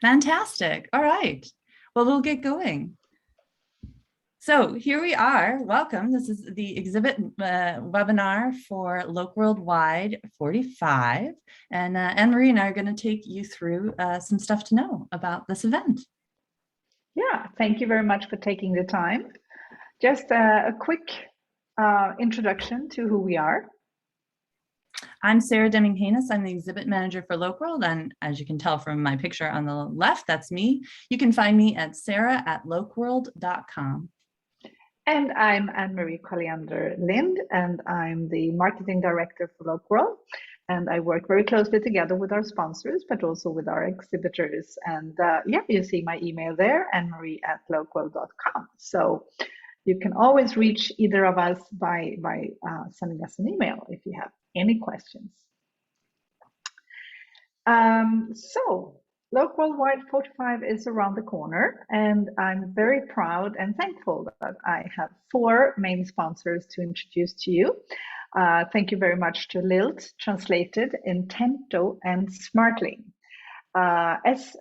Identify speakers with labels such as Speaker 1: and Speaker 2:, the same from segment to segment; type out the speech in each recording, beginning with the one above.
Speaker 1: Fantastic. All right. Well, we'll get going. So here we are. Welcome. This is the exhibit webinar for LocWorldWide 45. And Anne-Marie and I are going to take you through some stuff to know about this event.
Speaker 2: Yeah, thank you very much for taking the time. Just a quick introduction to who we are.
Speaker 1: I'm Sarah Deming-Haynes. I'm the exhibit manager for LocWorld, and as you can tell from my picture on the left, that's me. You can find me at sarah@locworld.com.
Speaker 2: And I'm Anne-Marie Colliander Lind, and I'm the marketing director for LocWorld. And I work very closely together with our sponsors, but also with our exhibitors. And yeah, you see my email there, anne-marie@locworld.com. So you can always reach either of us by sending us an email if you have any questions. So LocWorldWide45 is around the corner, and I'm very proud and thankful that I have 4 main sponsors to introduce to you. Thank you very much to Lilt, Translated, Intento, and Smartling. As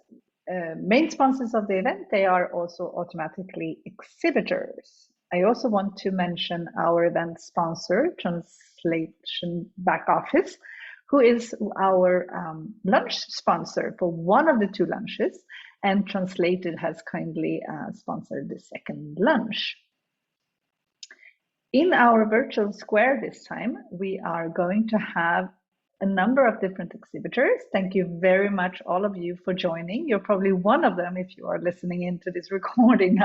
Speaker 2: main sponsors of the event, they are also automatically exhibitors. I also want to mention our event sponsor, Translation Back Office, who is our lunch sponsor for one of the 2 lunches, and Translated has kindly sponsored the second lunch. In our virtual square this time, we are going to have a number of different exhibitors. Thank you very much, all of you, for joining. You're probably one of them if you are listening into this recording,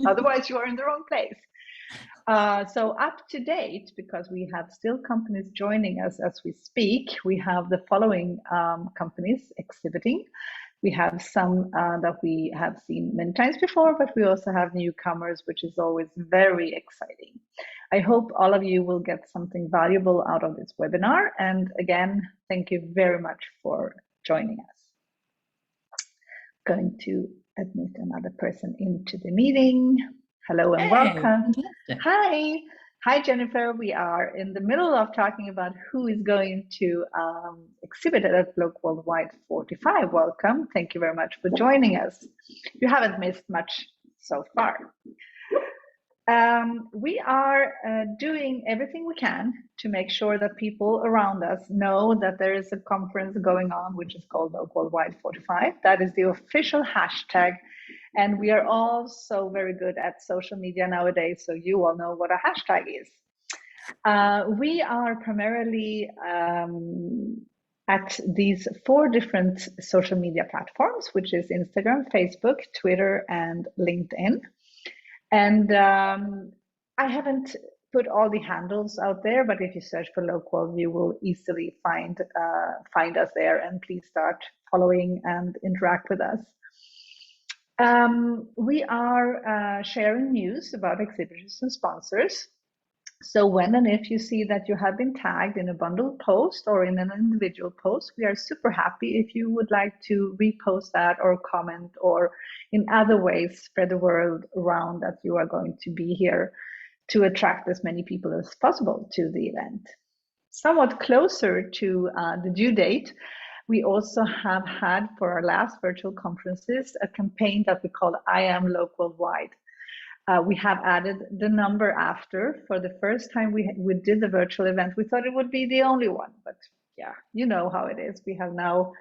Speaker 2: otherwise you are in the wrong place. So up to date, because we have still companies joining us as we speak, we have the following companies exhibiting. We have some that we have seen many times before, but we also have newcomers, which is always very exciting. I hope all of you will get something valuable out of this webinar. And again, thank you very much for joining us. Going to admit another person into the meeting. Hello and welcome.
Speaker 1: Fantastic.
Speaker 2: Hi, Jennifer. We are in the middle of talking about who is going to exhibit at LocWorldWide45. Welcome. Thank you very much for joining us. You haven't missed much so far. We are doing everything we can to make sure that people around us know that there is a conference going on, which is called LocWorldWide45. That is the official hashtag. And we are all so very good at social media nowadays, so you all know what a hashtag is. We are primarily at these 4 different social media platforms, which is Instagram, Facebook, Twitter, and LinkedIn. And I haven't put all the handles out there, but if you search for LocWorld, you will easily find us there, and please start following and interact with us. We are sharing news about exhibitors and sponsors. So when and if you see that you have been tagged in a bundled post or in an individual post, we are super happy if you would like to repost that or comment or in other ways spread the word around that you are going to be here to attract as many people as possible to the event. Somewhat closer to the due date, we also have had for our last virtual conferences a campaign that we call I Am LocWorldWide. We have added the number after. For the first time we did the virtual event, we thought it would be the only one, but yeah, you know how it is. We have now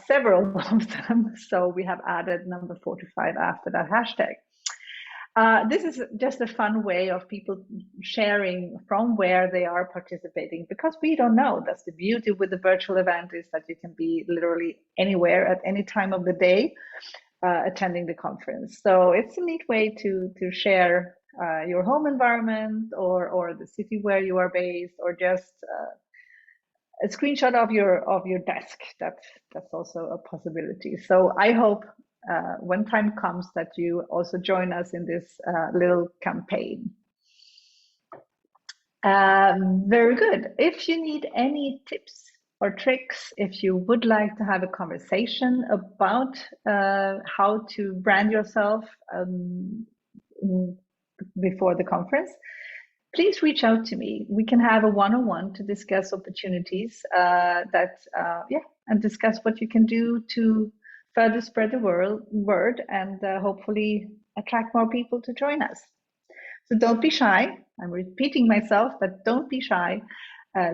Speaker 2: several of them, so we have added number 45 after that hashtag. This is just a fun way of people sharing from where they are participating, because we don't know. That's the beauty with the virtual event, is that you can be literally anywhere at any time of the day attending the conference. So it's a neat way to share your home environment or the city where you are based, or just a screenshot of your desk. That's also a possibility. So I hope when time comes that you also join us in this little campaign. Very good. If you need any tips or tricks, if you would like to have a conversation about how to brand yourself before the conference, please reach out to me. We can have a one-on-one to discuss opportunities and discuss what you can do to further spread the word and hopefully attract more people to join us. So don't be shy. I'm repeating myself, but don't be shy.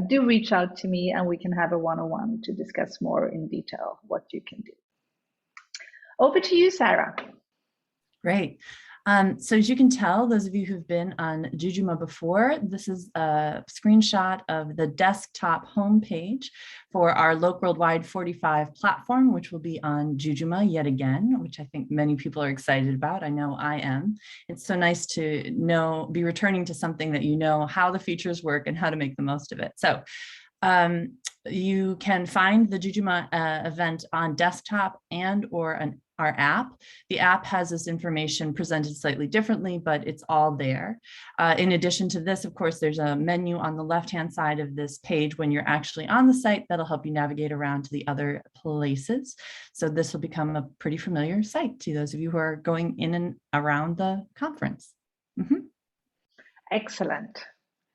Speaker 2: Do reach out to me and we can have a one-on-one to discuss more in detail what you can do. Over to you, Sarah.
Speaker 1: Great. So as you can tell, those of you who've been on Jujuma before, this is a screenshot of the desktop homepage for our LocWorldWide45 platform, which will be on Jujuma yet again, which I think many people are excited about. I know I am. It's so nice to be returning to something that you know how the features work and how to make the most of it. So you can find the Jujuma event on desktop and or our app. The app has this information presented slightly differently, but it's all there. In addition to this, of course, there's a menu on the left-hand side of this page when you're actually on the site that'll help you navigate around to the other places. So this will become a pretty familiar site to those of you who are going in and around the conference.
Speaker 2: Excellent.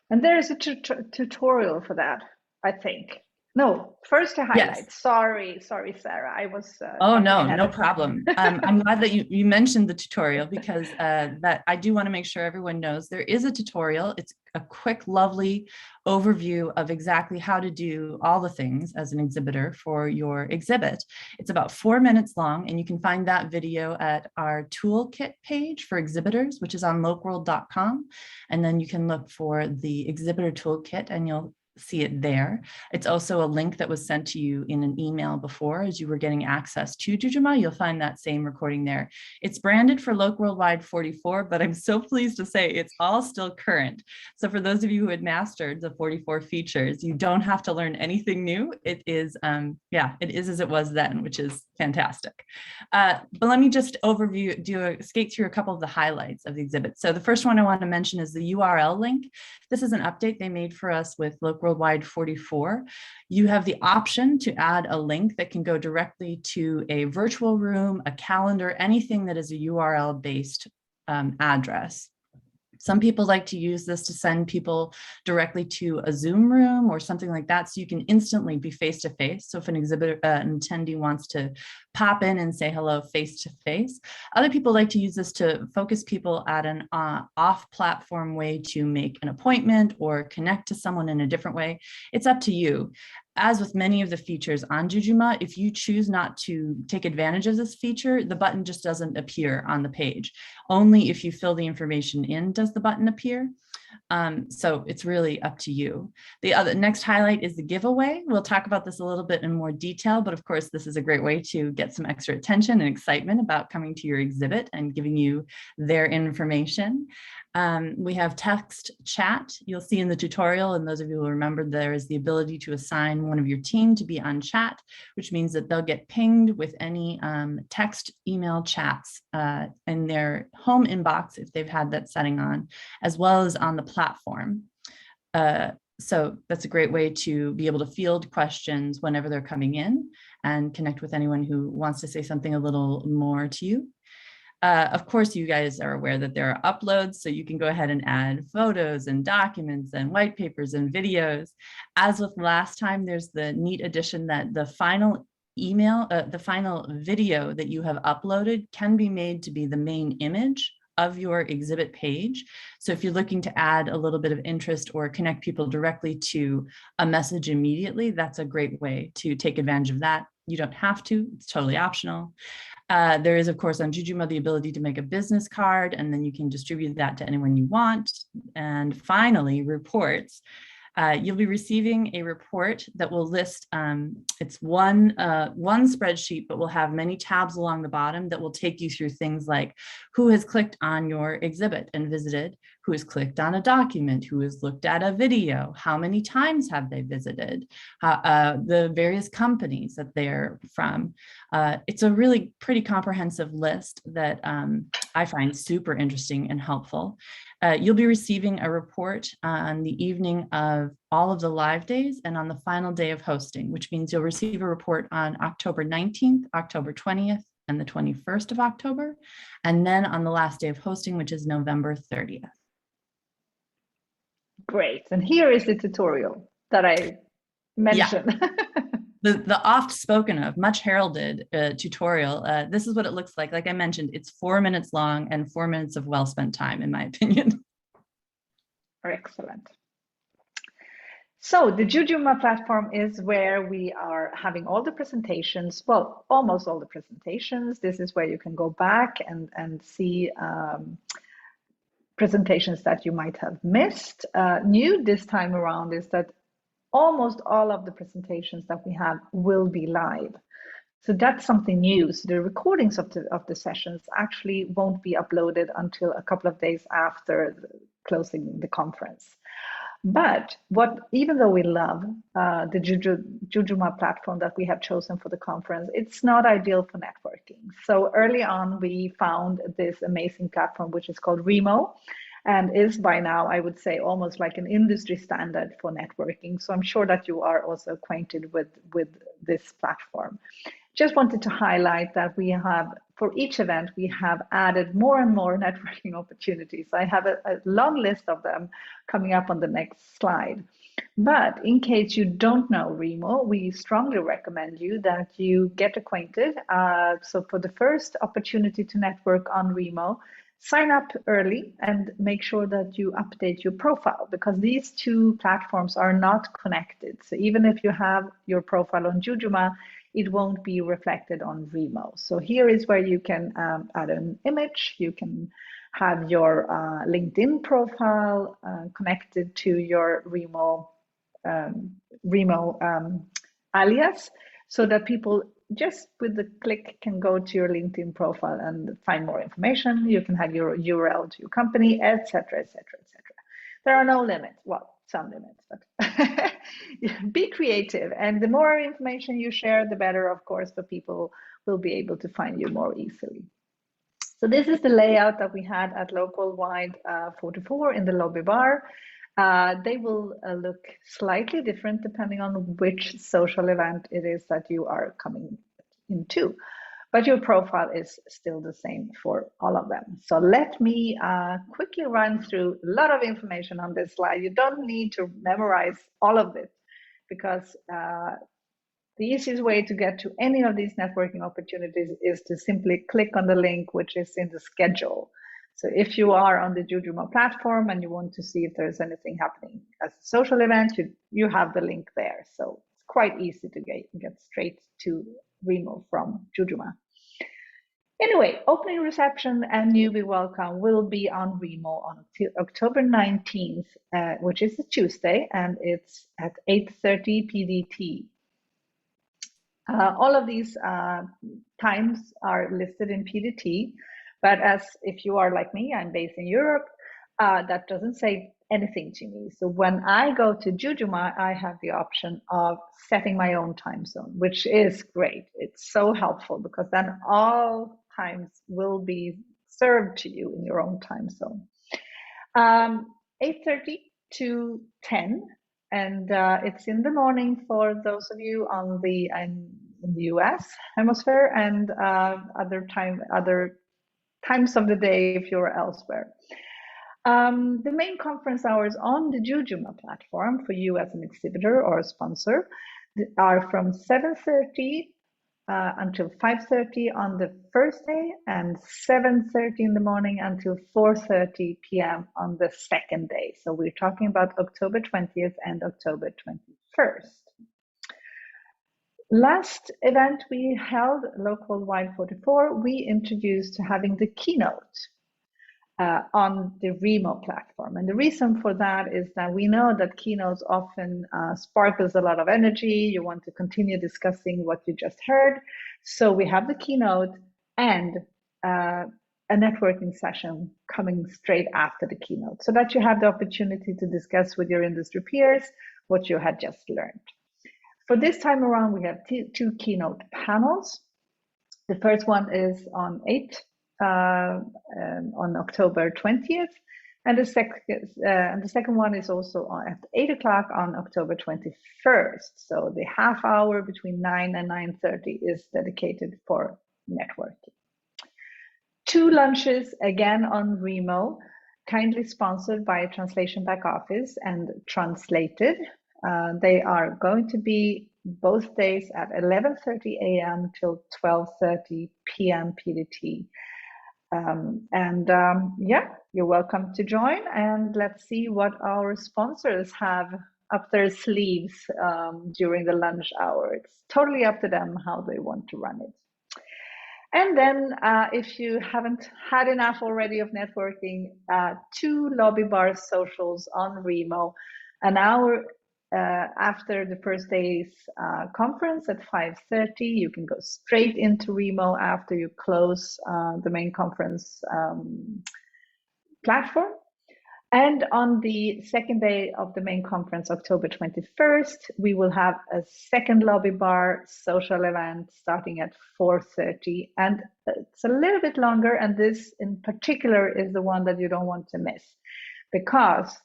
Speaker 2: And there is a tutorial for that, I think. No, first a highlight.
Speaker 1: Yes.
Speaker 2: Sorry, Sarah. I was.
Speaker 1: Oh, no problem. I'm glad that you mentioned the tutorial because that I do want to make sure everyone knows there is a tutorial. It's a quick, lovely overview of exactly how to do all the things as an exhibitor for your exhibit. It's about 4 minutes long, and you can find that video at our toolkit page for exhibitors, which is on LocWorld.com. And then you can look for the Exhibitor Toolkit and you'll see it there. It's also a link that was sent to you in an email before as you were getting access to Jujuma. You'll find that same recording there. It's branded for LocWorldWide44, but I'm so pleased to say it's all still current. So for those of you who had mastered the 44 features, you don't have to learn anything new. It is, it is as it was then, which is fantastic. But let me just skate through a couple of the highlights of the exhibit. So the first one I want to mention is the URL link. This is an update they made for us with LocWorldWide44. You have the option to add a link that can go directly to a virtual room, a calendar, anything that is a URL-based address. Some people like to use this to send people directly to a Zoom room or something like that, so you can instantly be face-to-face. So if an exhibitor, an attendee wants to pop in and say hello face-to-face. Other people like to use this to focus people at an off-platform way to make an appointment or connect to someone in a different way. It's up to you. As with many of the features on Jujuma, if you choose not to take advantage of this feature, the button just doesn't appear on the page. Only if you fill the information in does the button appear. So it's really up to you. The next highlight is the giveaway. We'll talk about this a little bit in more detail, but of course, this is a great way to get some extra attention and excitement about coming to your exhibit and giving you their information. We have text chat. You'll see in the tutorial, and those of you who remember, there is the ability to assign one of your team to be on chat, which means that they'll get pinged with any text, email chats in their home inbox if they've had that setting on, as well as on the platform. So that's a great way to be able to field questions whenever they're coming in and connect with anyone who wants to say something a little more to you. Of course, you guys are aware that there are uploads, so you can go ahead and add photos and documents and white papers and videos. As with last time, there's the neat addition that the final video that you have uploaded can be made to be the main image of your exhibit page. So if you're looking to add a little bit of interest or connect people directly to a message immediately, that's a great way to take advantage of that. You don't have to, it's totally optional. There is, of course, on Jujuma, the ability to make a business card, and then you can distribute that to anyone you want. And finally, reports. You'll be receiving a report that will list, it's one spreadsheet, but will have many tabs along the bottom that will take you through things like who has clicked on your exhibit and visited, who has clicked on a document, who has looked at a video, how many times have they visited, the various companies that they're from. It's a really pretty comprehensive list that I find super interesting and helpful. You'll be receiving a report on the evening of all of the live days and on the final day of hosting, which means you'll receive a report on October 19th, October 20th, and the 21st of October, and then on the last day of hosting, which is November 30th.
Speaker 2: Great. And here is the tutorial that I mentioned. Yeah.
Speaker 1: the oft spoken of, much heralded tutorial. This is what it looks like. Like I mentioned, it's 4 minutes long and 4 minutes of well spent time, in my opinion.
Speaker 2: Excellent. So the Jujuma platform is where we are having all the presentations, well, almost all the presentations. This is where you can go back and see presentations that you might have missed. New this time around is that almost all of the presentations that we have will be live. So that's something new. So the recordings of the sessions actually won't be uploaded until a couple of days after closing the conference. But even though we love the Jujuma platform that we have chosen for the conference, it's not ideal for networking. So early on, we found this amazing platform, which is called Remo, and is by now, I would say, almost like an industry standard for networking. So I'm sure that you are also acquainted with this platform. Just wanted to highlight that we have, for each event, we have added more and more networking opportunities. I have a long list of them coming up on the next slide. But in case you don't know Remo, we strongly recommend you that you get acquainted. So for the first opportunity to network on Remo, sign up early and make sure that you update your profile, because these two platforms are not connected. So even if you have your profile on Jujuma, it won't be reflected on Remo. So here is where you can add an image, you can have your LinkedIn profile connected to your Remo alias, so that people just with the click can go to your LinkedIn profile and find more information. You can have your URL to your company, etc., etc., etc. There are no limits. Well, some limits, but be creative. And the more information you share, the better, of course, but people will be able to find you more easily. So this is the layout that we had at LocWorldWide44 in the lobby bar. They will look slightly different depending on which social event it is that you are coming into, but your profile is still the same for all of them. So let me quickly run through a lot of information on this slide. You don't need to memorize all of it, because the easiest way to get to any of these networking opportunities is to simply click on the link which is in the schedule. So if you are on the Jujuma platform and you want to see if there's anything happening as a social event, you have the link there. So it's quite easy to get straight to Remo from Jujuma. Anyway, opening reception and newbie welcome will be on Remo on October 19th, which is a Tuesday, and it's at 8:30 PDT. All of these times are listed in PDT, but as if you are like me, I'm based in Europe, that doesn't say anything to me. So when I go to Jujuma, I have the option of setting my own time zone, which is great. It's so helpful, because then all times will be served to you in your own time zone. 8:30 to 10. And it's in the morning for those of you on in the US hemisphere, and other times of the day if you're elsewhere. The main conference hours on the Jujuma platform for you as an exhibitor or a sponsor are from 7:30 until 5:30 on the first day, and 7:30 in the morning until 4:30 p.m. on the second day. So we're talking about October 20th and October 21st. Last event we held, LocWorldWide44, we introduced having the keynote on the Remo platform. And the reason for that is that we know that keynotes often sparkles a lot of energy. You want to continue discussing what you just heard. So we have the keynote and a networking session coming straight after the keynote, so that you have the opportunity to discuss with your industry peers what you had just learned. For this time around, we have two keynote panels. The first one is on October 20th, and the second one is also at 8 o'clock on October 21st. So the half hour between 9 and 9:30 is dedicated for networking. 2 lunches again on Remo, kindly sponsored by Translation Back Office and translated. They are going to be both days at 11:30 a.m. till 12:30 p.m. PDT. Yeah, you're welcome to join, and let's see what our sponsors have up their sleeves during the lunch hour. It's totally up to them how they want to run it. And then if you haven't had enough already of networking, 2 lobby bar socials on Remo, an hour after the first day's conference at 5:30. You can go straight into Remo after you close the main conference platform. And on the second day of the main conference, October 21st, we will have a second lobby bar social event starting at 4:30. And it's a little bit longer. And this in particular is the one that you don't want to miss, because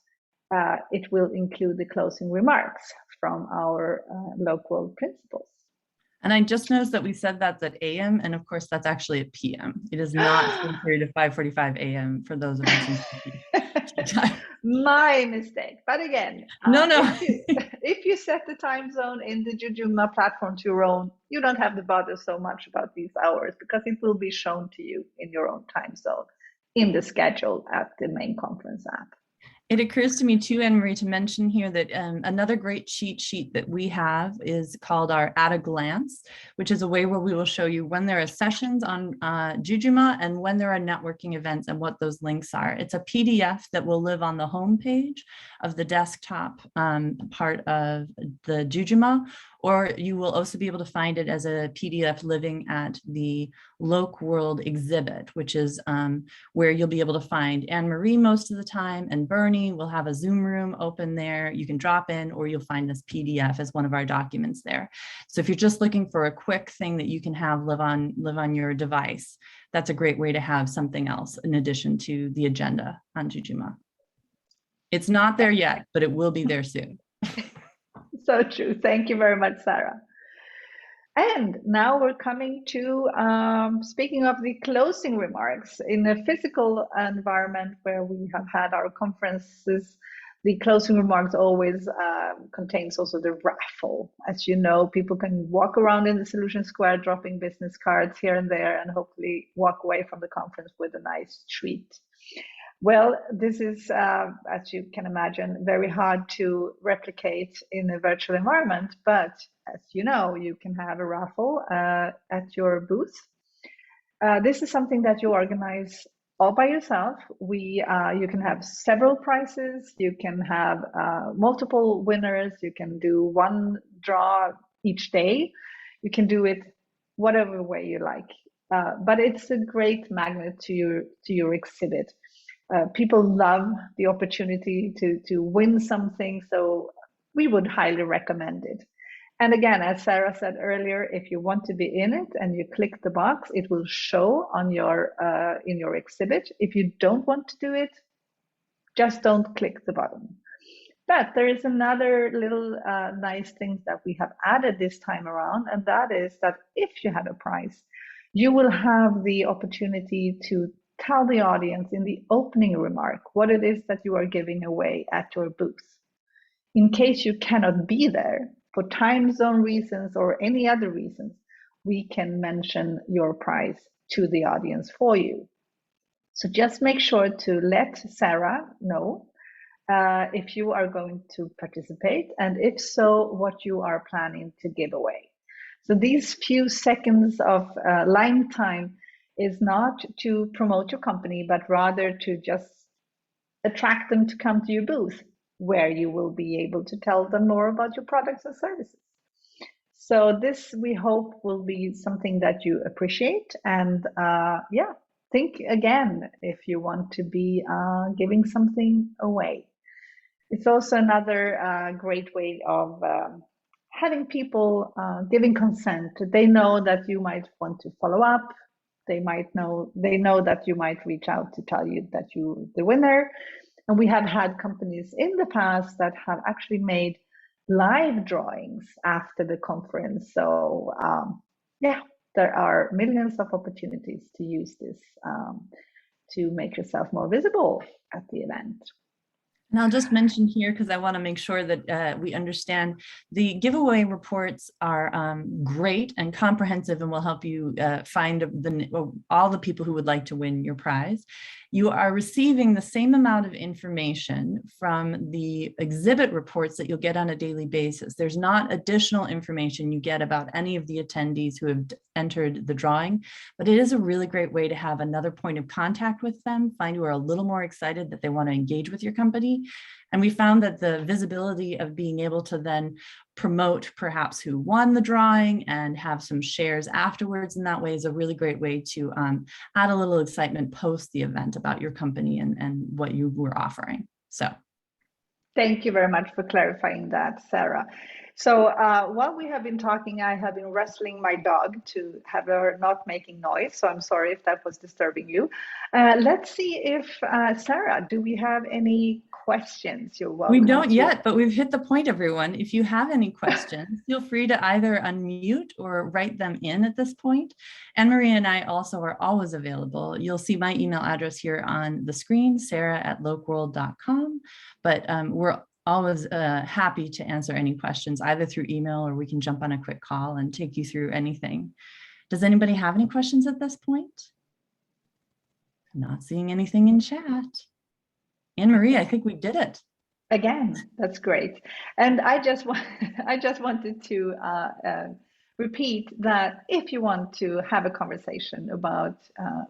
Speaker 2: it will include the closing remarks from our LocWorld principals.
Speaker 1: And I just noticed that we said that's at AM, and of course that's actually at PM. It is not from 3 to 5:45 AM for those of us in
Speaker 2: My mistake. But again,
Speaker 1: no.
Speaker 2: If you set the time zone in the Jujuma platform to your own, you don't have to bother so much about these hours, because it will be shown to you in your own time zone in the schedule at the main conference app.
Speaker 1: It occurs to me too, Anne-Marie, to mention here that another great cheat sheet that we have is called our At a Glance, which is a way where we will show you when there are sessions on Jujuma and when there are networking events and what those links are. It's a PDF that will live on the home page of the desktop part of the Jujuma, or you will also be able to find it as a PDF living at the LocWorld exhibit, which is where you'll be able to find Anne-Marie most of the time, and Bernie will have a Zoom room open there. You can drop in, or you'll find this PDF as one of our documents there. So if you're just looking for a quick thing that you can have live on your device, that's a great way to have something else in addition to the agenda on Jujuma. It's not there yet, but it will be there soon.
Speaker 2: So true. Thank you very much, Sarah. And now we're coming to, speaking of the closing remarks, in a physical environment where we have had our conferences, the closing remarks always contains also the raffle. As you know, people can walk around in the Solution Square dropping business cards here and there and hopefully walk away from the conference with a nice treat. Well, this is, as you can imagine, very hard to replicate in a virtual environment, but as you know, you can have a raffle at your booth. This is something that you organize all by yourself. You can have several prizes, you can have multiple winners, you can do one draw each day, you can do it whatever way you like. But it's a great magnet to your exhibit. People love the opportunity to win something, so we would highly recommend it. And again, as Sarah said earlier, if you want to be in it and you click the box, it will show on your in your exhibit. If you don't want to do it, just don't click the button. But there is another little nice thing that we have added this time around, and that is that if you have a prize, you will have the opportunity to tell the audience in the opening remark what it is that you are giving away at your booth. In case you cannot be there for time zone reasons or any other reasons, we can mention your prize to the audience for you. So just make sure to let Sarah know if you are going to participate, and if so, what you are planning to give away. So these few seconds of line time is not to promote your company, but rather to just attract them to come to your booth, where you will be able to tell them more about your products and services. So this, we hope, will be something that you appreciate. And yeah, think again if you want to be giving something away. It's also another great way of having people giving consent. They know that you might want to follow up. They know that you might reach out to tell you that you're the winner. And we have had companies in the past that have actually made live drawings after the conference. So yeah, there are millions of opportunities to use this to make yourself more visible at the event.
Speaker 1: And I'll just mention here, because I want to make sure that we understand, the giveaway reports are great and comprehensive and will help you find all the people who would like to win your prize. You are receiving the same amount of information from the exhibit reports that you'll get on a daily basis. There's not additional information you get about any of the attendees who have entered the drawing, but it is a really great way to have another point of contact with them, find who are a little more excited that they want to engage with your company. And we found that the visibility of being able to then promote perhaps who won the drawing and have some shares afterwards in that way is a really great way to add a little excitement post the event about your company and what you were offering. So
Speaker 2: thank you very much for clarifying that, Sarah. So while we have been talking, I have been wrestling my dog to have her not making noise. So I'm sorry if that was disturbing you. Let's see if, Sarah, do we have any questions? You're welcome.
Speaker 1: We don't yet, but we've hit the point, everyone. If you have any questions, feel free to either unmute or write them in at this point. Anne-Marie and I also are always available. You'll see my email address here on the screen, sarah@LocWorld.com, but we're always happy to answer any questions either through email, or we can jump on a quick call and take you through anything. Does anybody have any questions at this point? I'm not seeing anything in chat. Anne-Marie, I think we did it.
Speaker 2: Again, that's great. And I just wanted to repeat that if you want to have a conversation about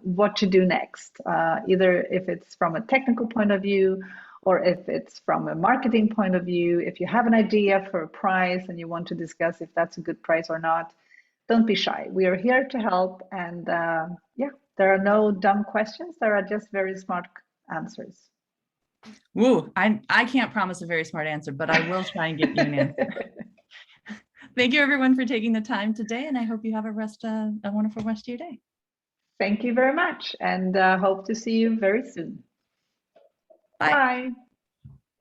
Speaker 2: what to do next, either if it's from a technical point of view or if it's from a marketing point of view, if you have an idea for a prize and you want to discuss if that's a good prize or not, don't be shy. We are here to help. And yeah, there are no dumb questions. There are just very smart answers.
Speaker 1: Woo, I can't promise a very smart answer, but I will try and get you an answer. Thank you everyone for taking the time today, and I hope you have a wonderful rest of your day.
Speaker 2: Thank you very much, and hope to see you very soon.
Speaker 1: Bye.
Speaker 2: Bye.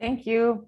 Speaker 3: Thank you.